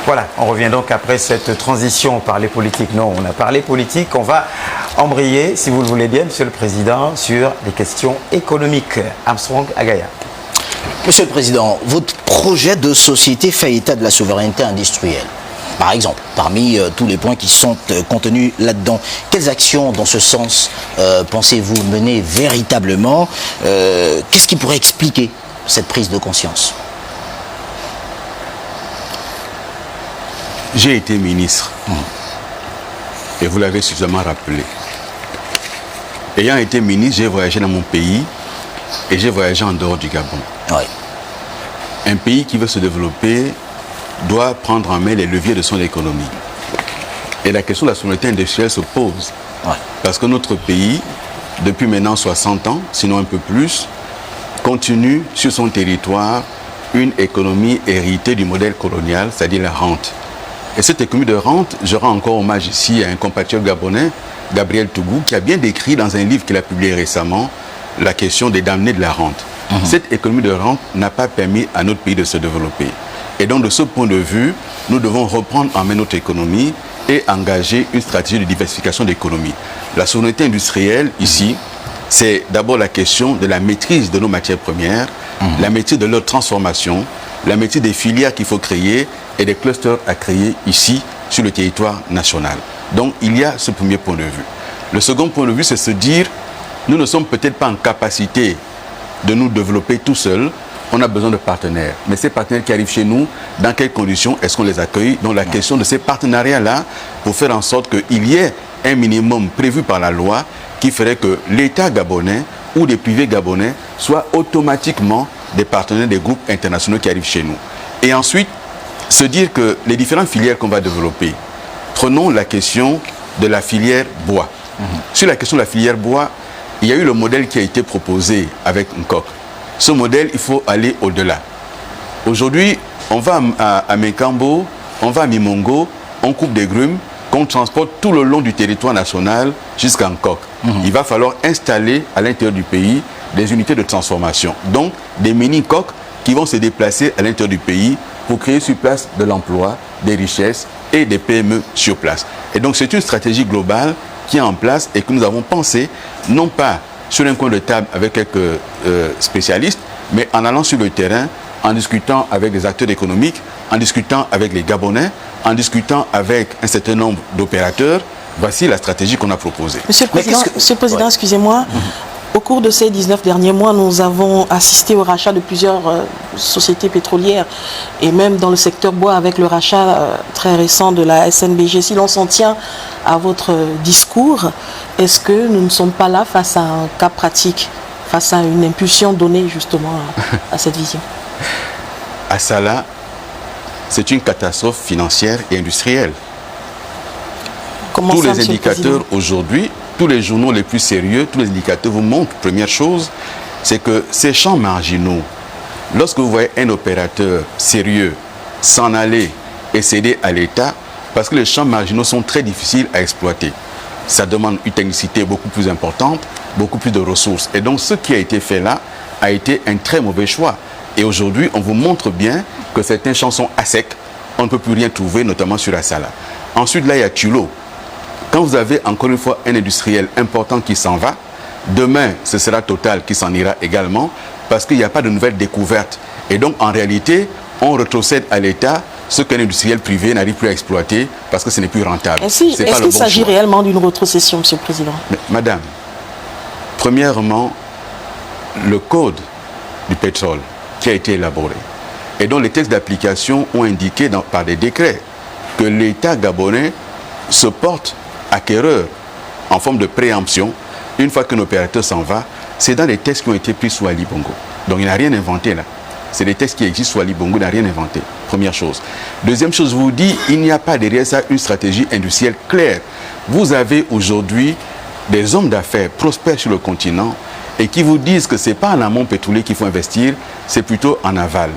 Voilà, on revient donc après cette transition par les politiques. Non, on a parlé politique, on va embrayer, si vous le voulez bien, Monsieur le Président, sur les questions économiques. Armstrong Agaya. Monsieur le Président, votre projet de société fait état de la souveraineté industrielle. Par exemple, parmi tous les points qui sont contenus là-dedans, quelles actions dans ce sens pensez-vous mener véritablement? Qu'est-ce qui pourrait expliquer cette prise de conscience? J'ai été ministre, et vous l'avez suffisamment rappelé. Ayant été ministre, j'ai voyagé dans mon pays et j'ai voyagé en dehors du Gabon. Oui. Un pays qui veut se développer doit prendre en main les leviers de son économie. Et la question de la souveraineté industrielle se pose. Ouais. Parce que notre pays, depuis maintenant 60 ans, sinon un peu plus, continue sur son territoire une économie héritée du modèle colonial, c'est-à-dire la rente. Et cette économie de rente, je rends encore hommage ici à un compatriote gabonais, Gabriel Tougou, qui a bien décrit dans un livre qu'il a publié récemment la question des damnés de la rente. Cette économie de rente n'a pas permis à notre pays de se développer. Et donc de ce point de vue, nous devons reprendre en main notre économie et engager une stratégie de diversification de l'économie. La souveraineté industrielle, ici, c'est d'abord la question de la maîtrise de nos matières premières, la maîtrise de leur transformation, la maîtrise des filières qu'il faut créer et des clusters à créer ici, sur le territoire national. Donc, il y a ce premier point de vue. Le second point de vue, c'est se dire, nous ne sommes peut-être pas en capacité de nous développer tout seuls, on a besoin de partenaires. Mais ces partenaires qui arrivent chez nous, dans quelles conditions est-ce qu'on les accueille? Donc, la question de ces partenariats-là, pour faire en sorte qu'il y ait un minimum prévu par la loi qui ferait que l'État gabonais ou des privés gabonais soient automatiquement des partenaires des groupes internationaux qui arrivent chez nous. Et ensuite, se dire que les différentes filières qu'on va développer, prenons la question de la filière bois. Sur la question de la filière bois, il y a eu le modèle qui a été proposé avec une coque. Ce modèle, il faut aller au-delà. Aujourd'hui, on va à Mekambo, on va à Mimongo, on coupe des grumes, qu'on transporte tout le long du territoire national jusqu'à Nkok. Il va falloir installer à l'intérieur du pays des unités de transformation. Donc, des mini-coques qui vont se déplacer à l'intérieur du pays pour créer sur place de l'emploi, des richesses et des PME sur place. Et donc, c'est une stratégie globale qui est en place et que nous avons pensé, non pas sur un coin de table avec quelques spécialistes, mais en allant sur le terrain, en discutant avec des acteurs économiques, en discutant avec les Gabonais, en discutant avec un certain nombre d'opérateurs. Voici la stratégie qu'on a proposée. Monsieur le Président, excusez-moi. Au cours de ces 19 derniers mois, nous avons assisté au rachat de plusieurs sociétés pétrolières et même dans le secteur bois avec le rachat très récent de la SNBG. Si l'on s'en tient à votre discours, est-ce que nous ne sommes pas là face à un cas pratique, face à une impulsion donnée justement à cette vision? À Salah, c'est une catastrophe financière et industrielle. Comment Tous ça, les indicateurs aujourd'hui, tous les journaux les plus sérieux, tous les indicateurs vous montrent, première chose, c'est que ces champs marginaux, lorsque vous voyez un opérateur sérieux s'en aller et céder à l'État, parce que les champs marginaux sont très difficiles à exploiter. Ça demande une technicité beaucoup plus importante, beaucoup plus de ressources. Et donc ce qui a été fait là a été un très mauvais choix. Et aujourd'hui, on vous montre bien que certains champs sont à sec, on ne peut plus rien trouver, notamment sur Assala. Ensuite, là, il y a Tullow. Quand vous avez encore une fois un industriel important qui s'en va, demain, ce sera Total qui s'en ira également, parce qu'il n'y a pas de nouvelles découvertes. Et donc, en réalité, on retrocède à l'État ce qu'un industriel privé n'arrive plus à exploiter parce que ce n'est plus rentable. Est-ce qu'il s'agit réellement d'une rétrocession, Monsieur le Président? Mais, Madame, premièrement, le code du pétrole qui a été élaboré et dont les textes d'application ont indiqué par des décrets que l'État gabonais se porte acquéreur en forme de préemption une fois qu'un opérateur s'en va, c'est dans les textes qui ont été pris sous Ali Bongo. Donc il n'a rien inventé là. C'est des textes qui existent sous Ali Bongo, il n'a rien inventé. Première chose. Deuxième chose, je vous dis, il n'y a pas derrière ça une stratégie industrielle claire. Vous avez aujourd'hui des hommes d'affaires prospères sur le continent et qui vous disent que ce n'est pas en amont pétrolier qu'il faut investir, c'est plutôt en aval.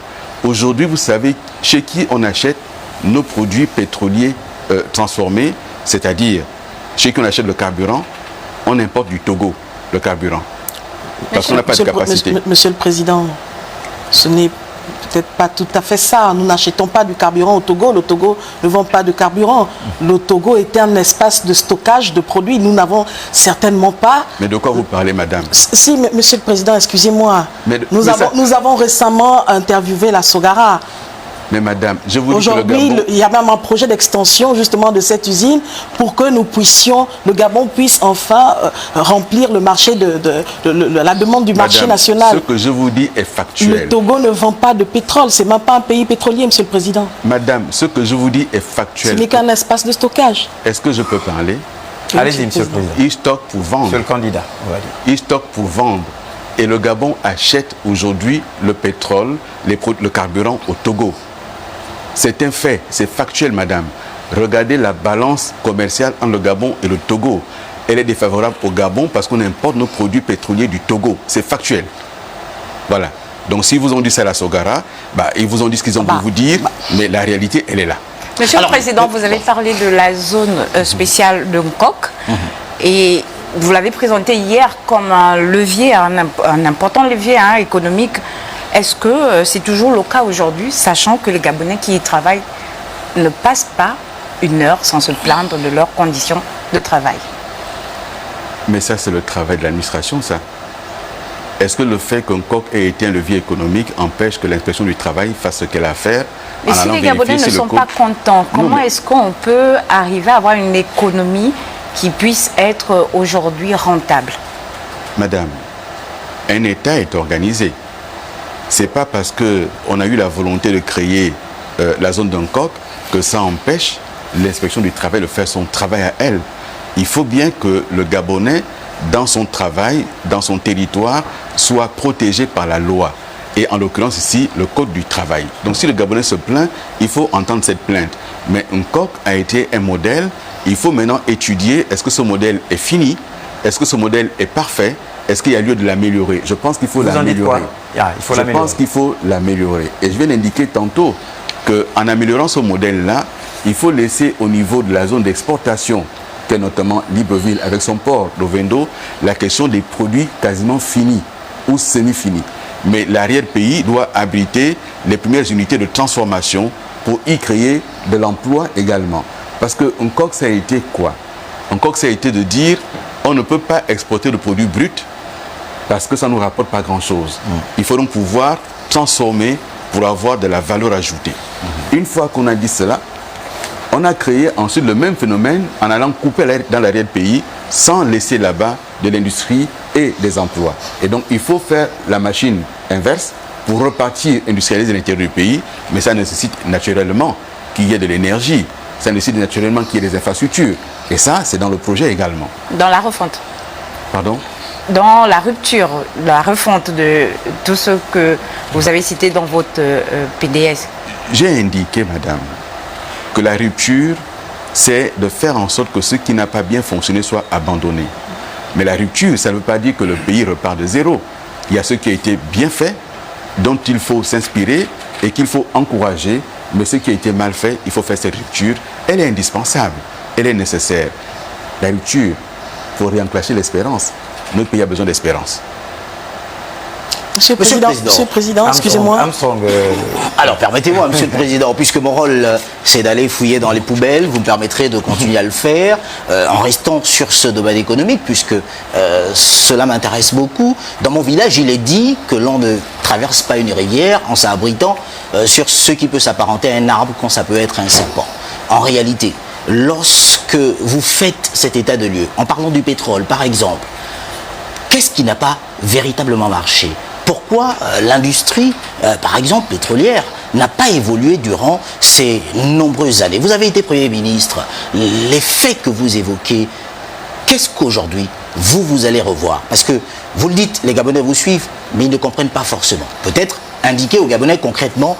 Aujourd'hui, vous savez chez qui on achète nos produits pétroliers transformés, c'est-à-dire chez qui on achète le carburant, on importe du Togo, le carburant. Parce qu'on n'a pas de capacité. Monsieur le Président, ce n'est peut-être pas tout à fait ça. Nous n'achetons pas du carburant au Togo. Le Togo ne vend pas de carburant. Le Togo est un espace de stockage de produits. Nous n'avons certainement pas... Mais de quoi vous parlez, madame? Si, Monsieur le Président, excusez-moi. Nous avons récemment interviewé la Sogara. Mais madame, je vous dis que le Aujourd'hui, Gabon... il y a même un projet d'extension justement de cette usine pour que le Gabon puisse enfin remplir le marché la demande du marché Madame, national. ce que je vous dis est factuel. Le Togo ne vend pas de pétrole, c'est même pas un pays pétrolier, Monsieur le Président. Madame, ce que je vous dis est Ce factuel. n'est qu'un espace de stockage. Est-ce que je peux parler? Allez-y, Monsieur le Président. Ils stockent pour vendre. Monsieur le candidat, on va dire. Ils stockent pour vendre. Et le Gabon achète aujourd'hui le pétrole, le carburant au Togo. C'est un fait, c'est factuel, madame. Regardez la balance commerciale entre le Gabon et le Togo. Elle est défavorable au Gabon parce qu'on importe nos produits pétroliers du Togo. C'est factuel. Voilà. Donc, si vous ont dit ça à la Sogara, ils vous ont dit ce qu'ils ont voulu vous dire, mais la réalité, elle est là. Monsieur le Président, vous avez parlé de la zone spéciale de Nkok et vous l'avez présenté hier comme un levier, un important levier économique. Est-ce que c'est toujours le cas aujourd'hui, sachant que les Gabonais qui y travaillent ne passent pas une heure sans se plaindre de leurs conditions de travail? Mais ça, c'est le travail de l'administration, ça. Est-ce que le fait qu'un coq ait été un levier économique empêche que l'inspection du travail fasse ce qu'elle a à faire? Mais si les Gabonais ne sont pas contents, comment est-ce qu'on peut arriver à avoir une économie qui puisse être aujourd'hui rentable? Madame, un État est organisé. Ce n'est pas parce qu'on a eu la volonté de créer la zone d'un coq que ça empêche l'inspection du travail de faire son travail à elle. Il faut bien que le Gabonais, dans son travail, dans son territoire, soit protégé par la loi. Et en l'occurrence ici, le code du travail. Donc si le Gabonais se plaint, il faut entendre cette plainte. Mais un coq a été un modèle. Il faut maintenant étudier, est-ce que ce modèle est fini? Est-ce que ce modèle est parfait? Est-ce qu'il y a lieu de l'améliorer? Je pense qu'il faut l'améliorer. Je pense qu'il faut l'améliorer. Et je viens d'indiquer tantôt qu'en améliorant ce modèle-là, il faut laisser au niveau de la zone d'exportation, qui est notamment Libreville avec son port d'Ovendo, la question des produits quasiment finis ou semi-finis. Mais l'arrière-pays doit abriter les premières unités de transformation pour y créer de l'emploi également. Parce qu'un coq, ça a été quoi? Un coq, ça a été de dire on ne peut pas exporter de produits bruts parce que ça ne nous rapporte pas grand-chose. Il faut donc pouvoir transformer pour avoir de la valeur ajoutée. Une fois qu'on a dit cela, on a créé ensuite le même phénomène en allant couper dans l'arrière-pays sans laisser là-bas de l'industrie et des emplois. Et donc, il faut faire la machine inverse pour repartir industrialiser l'intérieur du pays, mais ça nécessite naturellement qu'il y ait de l'énergie, ça nécessite naturellement qu'il y ait des infrastructures. Et ça, c'est dans le projet également. Dans la refonte. Pardon? Dans la rupture, la refonte de tout ce que vous avez cité dans votre PDS. J'ai indiqué, madame, que la rupture, c'est de faire en sorte que ce qui n'a pas bien fonctionné soit abandonné. Mais la rupture, ça ne veut pas dire que le pays repart de zéro. Il y a ce qui a été bien fait, dont il faut s'inspirer et qu'il faut encourager. Mais ce qui a été mal fait, il faut faire cette rupture. Elle est indispensable, elle est nécessaire. La rupture, il faut réenclencher l'espérance. Notre pays a besoin d'espérance. Monsieur le Président, excusez-moi. Alors, permettez-moi, Monsieur le Président, puisque mon rôle, c'est d'aller fouiller dans les poubelles, vous me permettrez de continuer à le faire, en restant sur ce domaine économique, puisque cela m'intéresse beaucoup. Dans mon village, il est dit que l'on ne traverse pas une rivière en s'abritant sur ce qui peut s'apparenter à un arbre quand ça peut être un serpent. En réalité, lorsque vous faites cet état de lieu, en parlant du pétrole, par exemple, qu'est-ce qui n'a pas véritablement marché? Pourquoi l'industrie, par exemple pétrolière, n'a pas évolué durant ces nombreuses années? Vous avez été Premier ministre. Les faits que vous évoquez, qu'est-ce qu'aujourd'hui, vous allez revoir? Parce que vous le dites, les Gabonais vous suivent, mais ils ne comprennent pas forcément. Peut-être indiquer aux Gabonais concrètement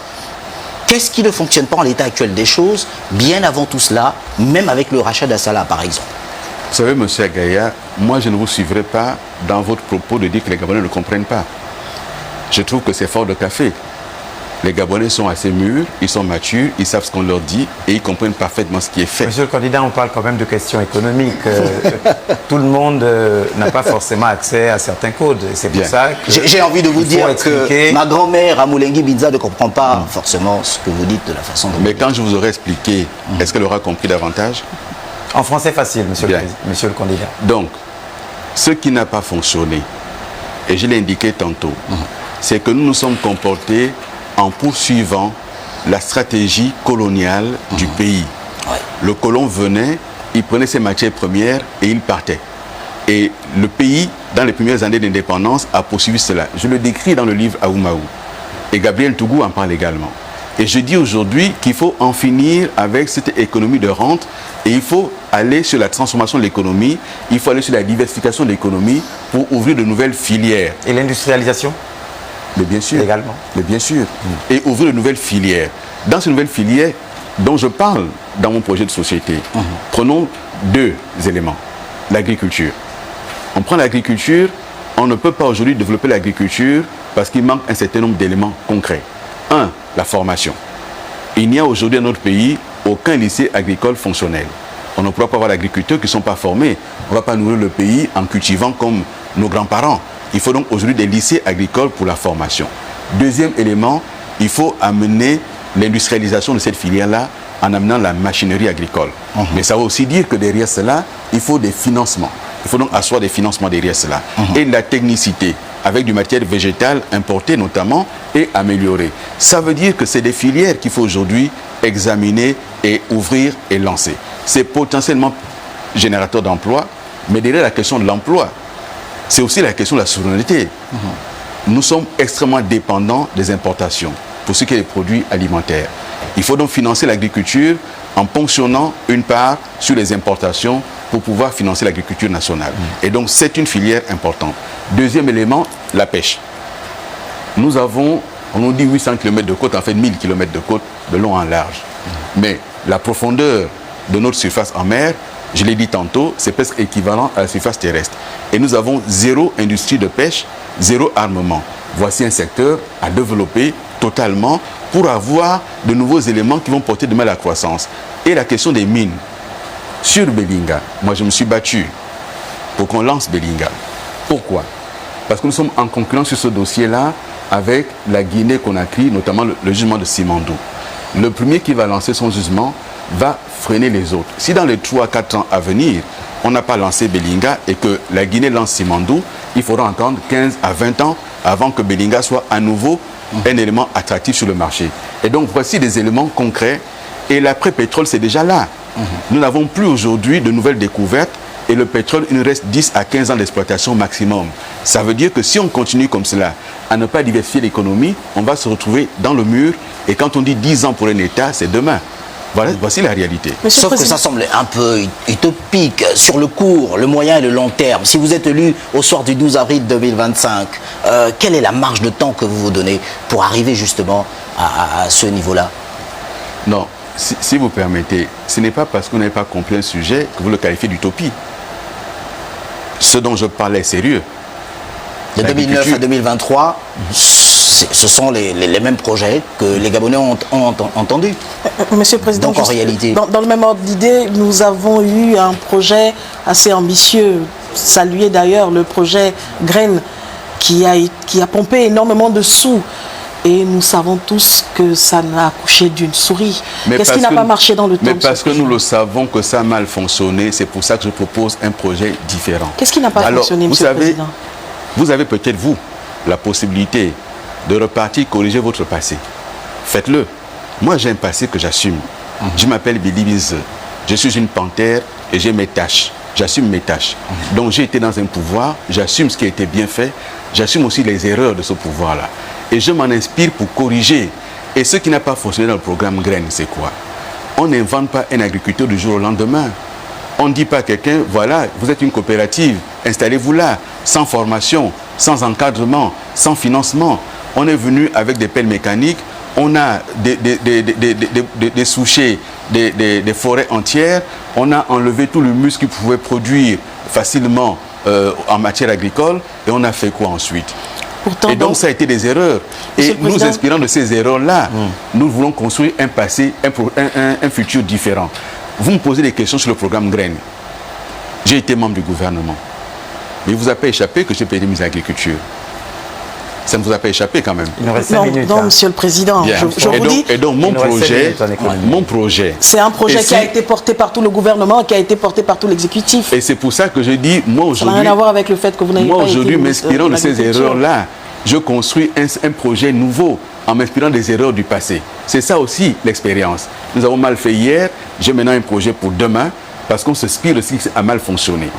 qu'est-ce qui ne fonctionne pas en l'état actuel des choses, bien avant tout cela, même avec le rachat d'Assala, par exemple. Vous savez, M. Agaya, moi je ne vous suivrai pas dans votre propos de dire que les Gabonais ne comprennent pas. Je trouve que c'est fort de café. Les Gabonais sont assez mûrs, ils sont matures, ils savent ce qu'on leur dit et ils comprennent parfaitement ce qui est fait. Monsieur le candidat, on parle quand même de questions économiques. Tout le monde n'a pas forcément accès à certains codes. C'est pour Bien. ça que J'ai envie de vous il faut dire expliquer. que ma grand-mère à Moulengi Binza ne comprend pas forcément ce que vous dites de la façon dont Mais vous quand je vous aurai expliqué, est-ce qu'elle aura compris davantage? En français facile, monsieur Bien. monsieur le candidat. Donc, ce qui n'a pas fonctionné, et je l'ai indiqué tantôt, c'est que nous nous sommes comportés en poursuivant la stratégie coloniale du pays. Ouais. Le colon venait, il prenait ses matières premières et il partait. Et le pays, dans les premières années d'indépendance, a poursuivi cela. Je le décris dans le livre Aoumaou. Et Gabriel Tougou en parle également. Et je dis aujourd'hui qu'il faut en finir avec cette économie de rente et il faut aller sur la transformation de l'économie, il faut aller sur la diversification de l'économie pour ouvrir de nouvelles filières. Et l'industrialisation? Mais bien sûr. Également. Mais bien sûr. Et ouvrir de nouvelles filières. Dans ces nouvelles filières dont je parle dans mon projet de société, prenons deux éléments. L'agriculture. On prend l'agriculture, on ne peut pas aujourd'hui développer l'agriculture parce qu'il manque un certain nombre d'éléments concrets. Un, la formation. Il n'y a aujourd'hui dans notre pays aucun lycée agricole fonctionnel. On ne pourra pas avoir d'agriculteurs qui ne sont pas formés. On ne va pas nourrir le pays en cultivant comme nos grands-parents. Il faut donc aujourd'hui des lycées agricoles pour la formation. Deuxième élément, il faut amener l'industrialisation de cette filière-là en amenant la machinerie agricole. Mais ça veut aussi dire que derrière cela, il faut des financements. Il faut donc asseoir des financements derrière cela. Et de la technicité, avec du matériel végétal importé notamment, et amélioré. Ça veut dire que c'est des filières qu'il faut aujourd'hui examiner et ouvrir et lancer. C'est potentiellement générateur d'emplois, mais derrière la question de l'emploi, c'est aussi la question de la souveraineté. Nous sommes extrêmement dépendants des importations pour ce qui est des produits alimentaires. Il faut donc financer l'agriculture en ponctionnant une part sur les importations pour pouvoir financer l'agriculture nationale. Et donc c'est une filière importante. Deuxième élément, la pêche. Nous avons, on nous dit 800 km de côte, en fait 1000 km de côte de long en large. Mais la profondeur de notre surface en mer, je l'ai dit tantôt, c'est presque équivalent à la surface terrestre. Et nous avons zéro industrie de pêche, zéro armement. Voici un secteur à développer totalement pour avoir de nouveaux éléments qui vont porter demain la croissance. Et la question des mines. Sur Belinga, moi je me suis battu pour qu'on lance Belinga. Pourquoi? Parce que nous sommes en concurrence sur ce dossier-là avec la Guinée-Conakry, notamment le jugement de Simandou. Le premier qui va lancer son jugement va freiner les autres. Si dans les 3-4 ans à venir, on n'a pas lancé Belinga et que la Guinée lance Simandou, il faudra attendre 15 à 20 ans avant que Belinga soit à nouveau un élément attractif sur le marché. Et donc voici des éléments concrets. Et l'après-pétrole, c'est déjà là. Nous n'avons plus aujourd'hui de nouvelles découvertes et le pétrole, il nous reste 10 à 15 ans d'exploitation maximum. Ça veut dire que si on continue comme cela, à ne pas diversifier l'économie, on va se retrouver dans le mur. Et quand on dit 10 ans pour un État, c'est demain. Voilà, voici la réalité. Monsieur Sauf le que Président, ça semble un peu utopique sur le court, le moyen et le long terme. Si vous êtes élu au soir du 12 avril 2025, quelle est la marge de temps que vous vous donnez pour arriver justement à ce niveau-là? Non, si vous permettez, ce n'est pas parce que vous n'avez pas compris un sujet que vous le qualifiez d'utopie. Ce dont je parlais est sérieux. De 2009 à 2023, ce sont les mêmes projets que les Gabonais ont entendus. Monsieur le Président, Donc, en réalité- dans le même ordre d'idée, nous avons eu un projet assez ambitieux, salué d'ailleurs, le projet Graines, qui a pompé énormément de sous. Et nous savons tous que ça n'a accouché d'une souris. Qu'est-ce qui n'a pas marché dans le temps? Mais de ce parce que projet nous le savons que ça a mal fonctionné, c'est pour ça que je propose un projet différent. Qu'est-ce qui n'a pas Alors, fonctionné, vous Monsieur le savez, Président? vous avez peut-être, vous, la possibilité de repartir corriger votre passé. Faites-le. Moi, j'ai un passé que j'assume. Je m'appelle Billy Biz. Je suis une panthère et j'ai mes tâches. J'assume mes tâches. Donc, j'ai été dans un pouvoir, j'assume ce qui a été bien fait, j'assume aussi les erreurs de ce pouvoir-là. Et je m'en inspire pour corriger. Et ce qui n'a pas fonctionné dans le programme Graines, c'est quoi? On n'invente pas un agriculteur du jour au lendemain. On ne dit pas à quelqu'un, voilà, vous êtes une coopérative, installez-vous là, sans formation, sans encadrement, sans financement. On est venu avec des pelles mécaniques, on a des souchets, des forêts entières, on a enlevé tout le muscle qui pouvait produire facilement en matière agricole, et on a fait quoi ensuite? Pourtant, et donc ça a été des erreurs. Monsieur Et le nous Président, inspirant de ces erreurs-là, nous voulons construire un passé, un futur différent. Vous me posez des questions sur le programme Graines. J'ai été membre du gouvernement. Mais il ne vous a pas échappé que j'ai payé mes agricultures. Ça ne vous a pas échappé quand même. Il nous reste 5 non, minutes. non, hein. Monsieur le Président, Bien. je vous dis, Et donc mon il nous reste 7 projet, minutes en économie. c'est un projet Et qui a été porté par tout le gouvernement, qui a été porté par tout l'exécutif. Et c'est pour ça que je dis, moi Ça n'a aujourd'hui, rien à voir avec le fait que vous n'avez pas été aujourd'hui, ministre m'inspirant de ces l'Agriculture. erreurs-là, je construis un projet nouveau en m'inspirant des erreurs du passé. C'est ça aussi l'expérience. Nous avons mal fait hier, j'ai maintenant un projet pour demain, parce qu'on s'inspire de ce qui a mal fonctionné.